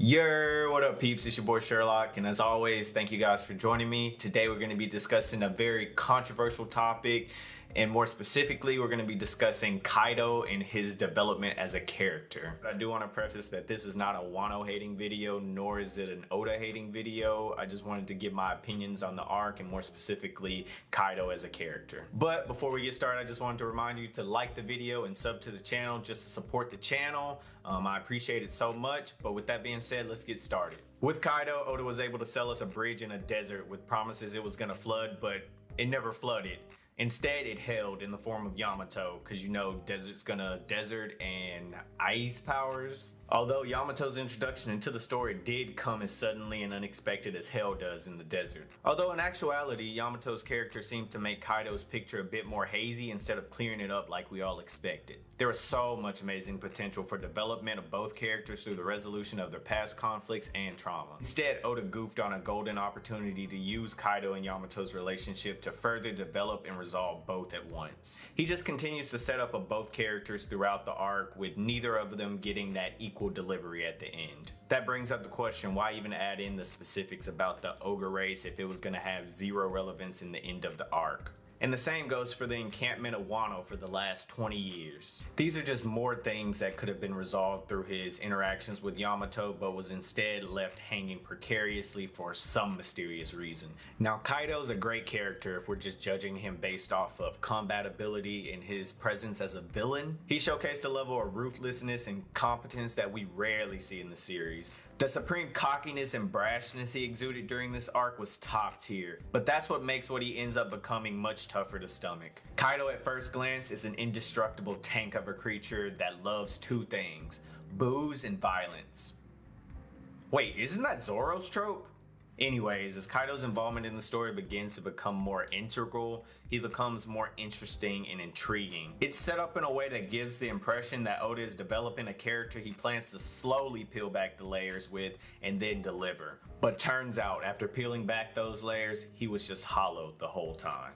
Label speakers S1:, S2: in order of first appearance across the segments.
S1: What up peeps, it's your boy Sherlock, and as always, thank you guys for joining me. Today we're going to be discussing a very controversial topic, and more specifically, we're going to be discussing Kaido and his development as a character. But I do want to preface that this is not a Wano hating video, nor is it an Oda hating video. I just wanted to give my opinions on the arc, and more specifically, Kaido as a character. But before we get started, I just wanted to remind you to like the video and sub to the channel just to support the channel. I appreciate it so much, but with that being said, let's get started. With Kaido, Oda was able to sell us a bridge in a desert with promises it was going to flood, but it never flooded. Instead, it held in the form of Yamato, because you know desert's gonna desert and ice powers. Although Yamato's introduction into the story did come as suddenly and unexpected as hell does in the desert. Although in actuality, Yamato's character seemed to make Kaido's picture a bit more hazy instead of clearing it up like we all expected. There was so much amazing potential for development of both characters through the resolution of their past conflicts and trauma. Instead, Oda goofed on a golden opportunity to use Kaido and Yamato's relationship to further develop and resolve both at once. He just continues to set up both characters throughout the arc, with neither of them getting that equal delivery at the end. That brings up the question, why even add in the specifics about the ogre race if it was going to have zero relevance in the end of the arc? And the same goes for the encampment of Wano for the last 20 years. These are just more things that could have been resolved through his interactions with Yamato, but was instead left hanging precariously for some mysterious reason. Now, Kaido's a great character if we're just judging him based off of combat ability and his presence as a villain. He showcased a level of ruthlessness and competence that we rarely see in the series. The supreme cockiness and brashness he exuded during this arc was top tier, but that's what makes what he ends up becoming much tougher to stomach. Kaido at first glance is an indestructible tank of a creature that loves two things: booze and violence. Wait, isn't that Zoro's trope? Anyways, as Kaido's involvement in the story begins to become more integral, he becomes more interesting and intriguing. It's set up in a way that gives the impression that Oda is developing a character he plans to slowly peel back the layers with and then deliver. But turns out, after peeling back those layers, he was just hollowed the whole time.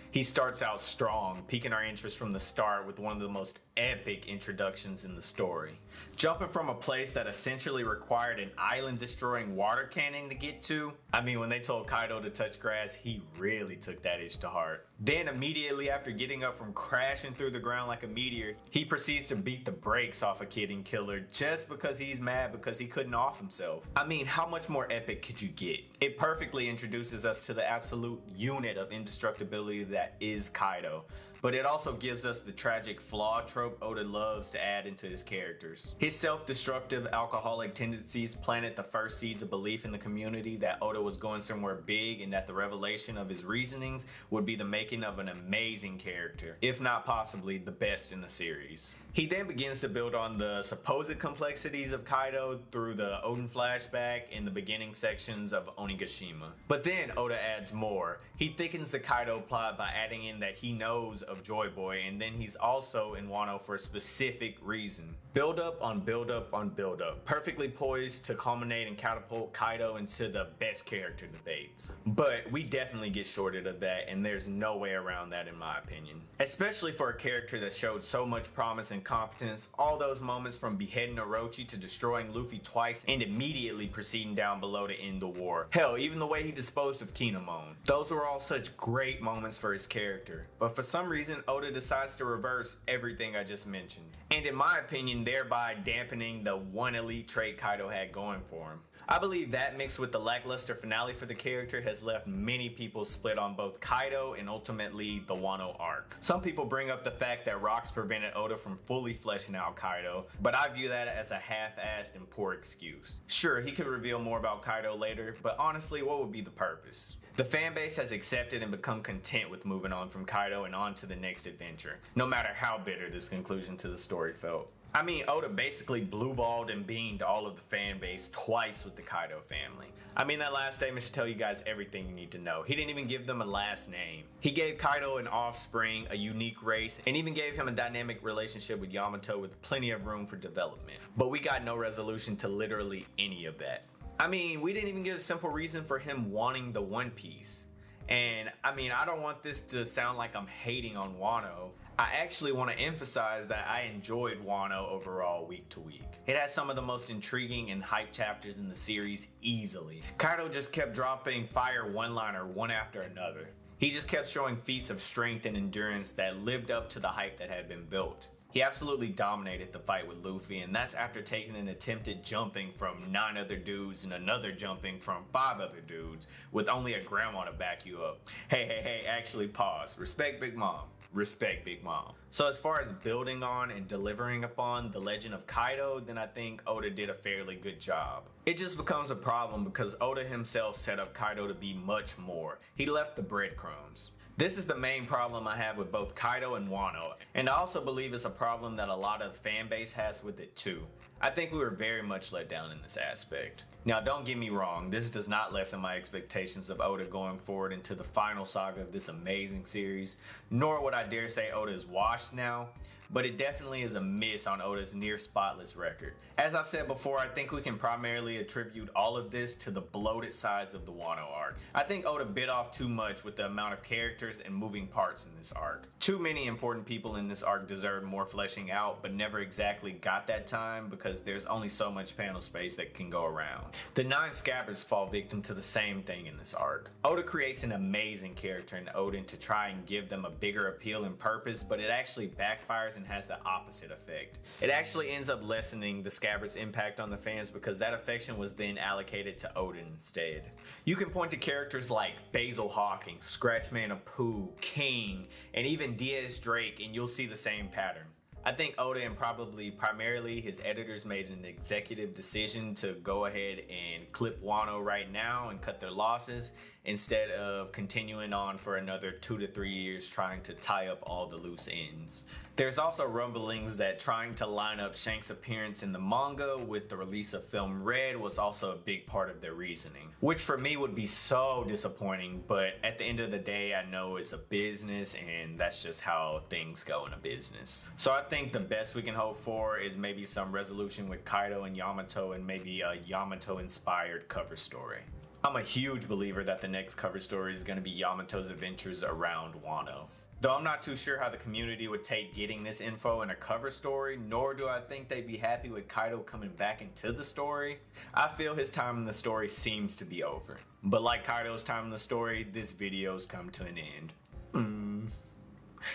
S1: He starts out strong, piquing our interest from the start with one of the most epic introductions in the story. Jumping from a place that essentially required an island-destroying water cannon to get to. I mean, when they told Kaido to touch grass, he really took that itch to heart. Then immediately after getting up from crashing through the ground like a meteor, he proceeds to beat the brakes off a Kid and Killer just because he's mad because he couldn't off himself. I mean, how much more epic could you get? It perfectly introduces us to the absolute unit of indestructibility that is Kaido. But it also gives us the tragic flaw trope Oda loves to add into his characters. His self-destructive alcoholic tendencies planted the first seeds of belief in the community that Oda was going somewhere big, and that the revelation of his reasonings would be the making of an amazing character, if not possibly the best in the series. He then begins to build on the supposed complexities of Kaido through the Oden flashback in the beginning sections of Onigashima. But then Oda adds more. He thickens the Kaido plot by adding in that he knows of Joy Boy, and then he's also in Wano for a specific reason. Build up on build up on build up, perfectly poised to culminate and catapult Kaido into the best character debates. But we definitely get shorted of that, and there's no way around that in my opinion. Especially for a character that showed so much promise and competence. All those moments from beheading Orochi to destroying Luffy twice and immediately proceeding down below to end the war. Hell, even the way he disposed of Kinemon. Those were all such great moments for his character. But for some reason, Oda decides to reverse everything I just mentioned. And in my opinion, thereby dampening the one elite trait Kaido had going for him. I believe that, mixed with the lackluster finale for the character, has left many people split on both Kaido and ultimately the Wano arc. Some people bring up the fact that rocks prevented Oda from fully fleshing out Kaido, but I view that as a half-assed and poor excuse. Sure, he could reveal more about Kaido later, but honestly, what would be the purpose? The fanbase has accepted and become content with moving on from Kaido and on to the next adventure, no matter how bitter this conclusion to the story felt. I mean, Oda basically blue-balled and beamed all of the fan base twice with the Kaido family. I mean, that last statement should tell you guys everything you need to know. He didn't even give them a last name. He gave Kaido an offspring, a unique race, and even gave him a dynamic relationship with Yamato with plenty of room for development. But we got no resolution to literally any of that. I mean, we didn't even get a simple reason for him wanting the One Piece. And I mean, I don't want this to sound like I'm hating on Wano. I actually want to emphasize that I enjoyed Wano overall week to week. It has some of the most intriguing and hype chapters in the series easily. Kaido just kept dropping fire one-liner one after another. He just kept showing feats of strength and endurance that lived up to the hype that had been built. He absolutely dominated the fight with Luffy, and that's after taking an attempted jumping from 9 other dudes and another jumping from 5 other dudes with only a grandma to back you up. Hey, actually pause. Respect Big Mom. Respect Big Mom. So as far as building on and delivering upon the legend of Kaido, then I think Oda did a fairly good job. It just becomes a problem because Oda himself set up Kaido to be much more. He left the breadcrumbs. This is the main problem I have with both Kaido and Wano, and I also believe it's a problem that a lot of the fan base has with it too. I think we were very much let down in this aspect. Now don't get me wrong, this does not lessen my expectations of Oda going forward into the final saga of this amazing series, nor would I dare say Oda is washed now, but it definitely is a miss on Oda's near spotless record. As I've said before, I think we can primarily attribute all of this to the bloated size of the Wano arc. I think Oda bit off too much with the amount of characters and moving parts in this arc. Too many important people in this arc deserved more fleshing out, but never exactly got that time because there's only so much panel space that can go around. The 9 scabbards fall victim to the same thing in this arc. Oda creates an amazing character in Oden to try and give them a bigger appeal and purpose, but it actually backfires and has the opposite effect. It actually ends up lessening the scabbards' impact on the fans because that affection was then allocated to Oden instead. You can point to characters like Basil Hawking, Scratchman Apu, King, and even Diaz Drake, and you'll see the same pattern. I think Oda and probably primarily his editors made an executive decision to go ahead and clip Wano right now and cut their losses instead of continuing on for another 2 to 3 years trying to tie up all the loose ends. There's also rumblings that trying to line up Shanks' appearance in the manga with the release of film Red was also a big part of their reasoning, which for me would be so disappointing, but at the end of the day I know it's a business and that's just how things go in a business. So I think the best we can hope for is maybe some resolution with Kaido and Yamato and maybe a Yamato inspired cover story. I'm a huge believer that the next cover story is going to be Yamato's adventures around Wano. Though I'm not too sure how the community would take getting this info in a cover story, nor do I think they'd be happy with Kaido coming back into the story. I feel his time in the story seems to be over. But like Kaido's time in the story, this video's come to an end.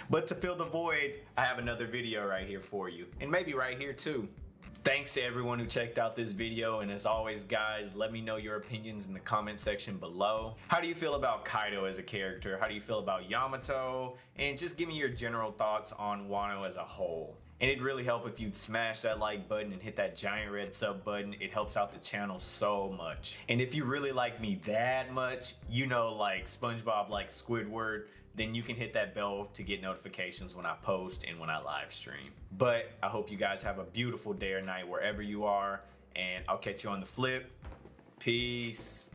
S1: But to fill the void, I have another video right here for you, and maybe right here too. Thanks to everyone who checked out this video, and as always guys, let me know your opinions in the comment section below. How do you feel about Kaido as a character? How do you feel about Yamato? And just give me your general thoughts on Wano as a whole. And it'd really help if you'd smash that like button and hit that giant red sub button. It helps out the channel so much. And if you really like me that much, you know, like SpongeBob like Squidward, then you can hit that bell to get notifications when I post and when I live stream. But I hope you guys have a beautiful day or night wherever you are, and I'll catch you on the flip. Peace.